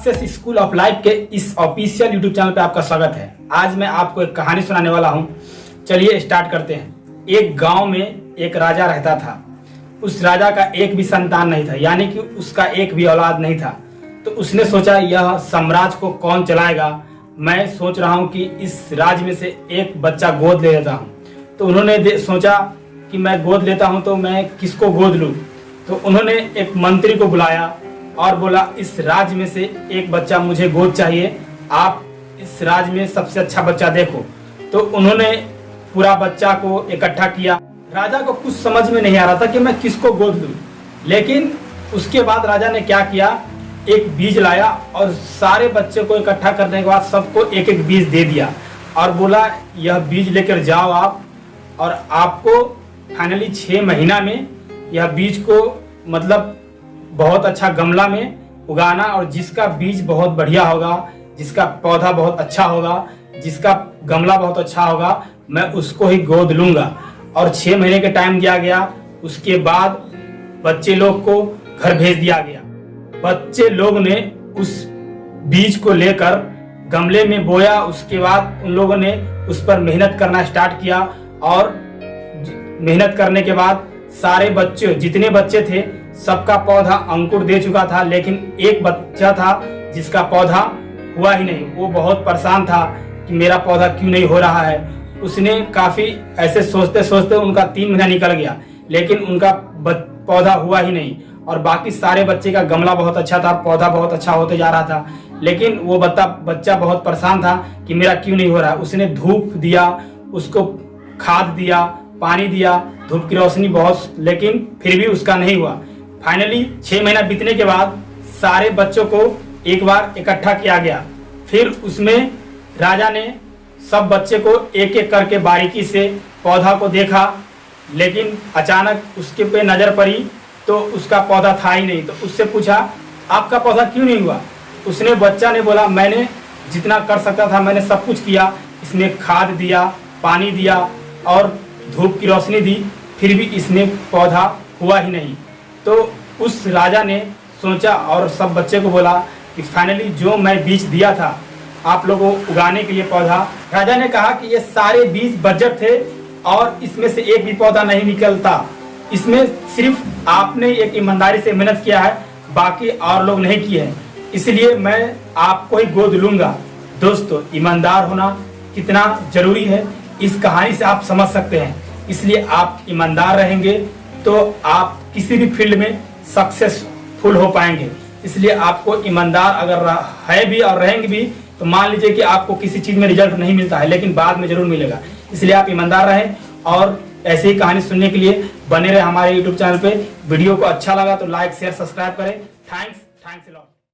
Success school of life के इस official YouTube channel पे आपका स्वागत है। आज मैं आपको एक कहानी सुनाने वाला हूँ। चलिए स्टार्ट करते हैं। एक गांव में एक राजा रहता था। उस राजा का एक भी संतान नहीं था, यानी कि उसका एक भी औलाद नहीं था। तो उसने सोचा यह साम्राज्य को कौन चलाएगा, मैं सोच रहा हूँ कि इस राज्य में से एक बच्चा गोद ले लेता हूँ। तो उन्होंने सोचा कि मैं गोद लेता हूँ तो मैं किसको गोद लूँ। तो उन्होंने एक मंत्री को बुलाया और बोला इस राज्य में से एक बच्चा मुझे गोद चाहिए, आप इस राज्य में सबसे अच्छा बच्चा देखो। तो उन्होंने पूरा बच्चा को इकट्ठा किया। राजा को कुछ समझ में नहीं आ रहा था कि मैं किसको गोद लूं, लेकिन उसके बाद राजा ने क्या किया, एक बीज लाया और सारे बच्चे को इकट्ठा करने के बाद सबको एक एक बीज दे दिया और बोला यह बीज लेकर जाओ आप, और आपको फाइनली 6 महीना में यह बीज को मतलब बहुत अच्छा गमला में उगाना, और जिसका बीज बहुत बढ़िया होगा, जिसका पौधा बहुत अच्छा होगा, जिसका गमला बहुत अच्छा होगा, मैं उसको ही गोद लूंगा। और 6 महीने के टाइम दिया गया। उसके बाद बच्चे लोग को घर भेज दिया गया। बच्चे लोग ने उस बीज को लेकर गमले में बोया। उसके बाद उन लोगों ने उस पर मेहनत करना स्टार्ट किया और मेहनत करने के बाद सारे बच्चे, जितने बच्चे थे, सबका पौधा अंकुर दे चुका था, लेकिन एक बच्चा था जिसका पौधा हुआ ही नहीं। वो बहुत परेशान था कि मेरा पौधा क्यों नहीं हो रहा है। उसने काफी ऐसे सोचते सोचते उनका 3 महीना निकल गया, लेकिन उनका पौधा हुआ ही नहीं। और बाकी सारे बच्चे का गमला बहुत अच्छा था, पौधा बहुत अच्छा होते जा रहा था, लेकिन वो बच्चा बहुत परेशान था कि मेरा क्यों नहीं हो रहा। उसने धूप दिया, उसको खाद दिया, पानी दिया, धूप की रोशनी बहुत, लेकिन फिर भी उसका नहीं हुआ। फाइनली 6 महीना बीतने के बाद सारे बच्चों को एक बार इकट्ठा किया गया। फिर उसमें राजा ने सब बच्चे को एक एक करके बारीकी से पौधा को देखा, लेकिन अचानक उसके पे नजर पड़ी तो उसका पौधा था ही नहीं। तो उससे पूछा आपका पौधा क्यों नहीं हुआ। उसने बच्चा ने बोला मैंने जितना कर सकता था मैंने सब कुछ किया, इसमें खाद दिया, पानी दिया और धूप की रोशनी दी, फिर भी इसमें पौधा हुआ ही नहीं। तो उस राजा ने सोचा और सब बच्चे को बोला कि फाइनली जो मैं बीज दिया था आप लोगों को उगाने के लिए पौधा, राजा ने कहा कि ये सारे बीज बजट थे और इसमें से एक भी पौधा नहीं निकलता। इसमें सिर्फ आपने एक ईमानदारी से मेहनत किया है, बाकी और लोग नहीं किए हैं, इसलिए मैं आपको ही गोद लूंगा। दोस्तों, ईमानदार होना कितना जरूरी है इस कहानी से आप समझ सकते हैं। इसलिए आप ईमानदार रहेंगे तो आप किसी भी फील्ड में सक्सेसफुल हो पाएंगे। इसलिए आपको ईमानदार अगर है भी और रहेंगे भी तो मान लीजिए कि आपको किसी चीज में रिजल्ट नहीं मिलता है, लेकिन बाद में जरूर मिलेगा। इसलिए आप ईमानदार रहें और ऐसे ही कहानी सुनने के लिए बने रहे हमारे यूट्यूब चैनल पे। वीडियो को अच्छा लगा तो लाइक शेयर सब्सक्राइब करें। Thanks a lot.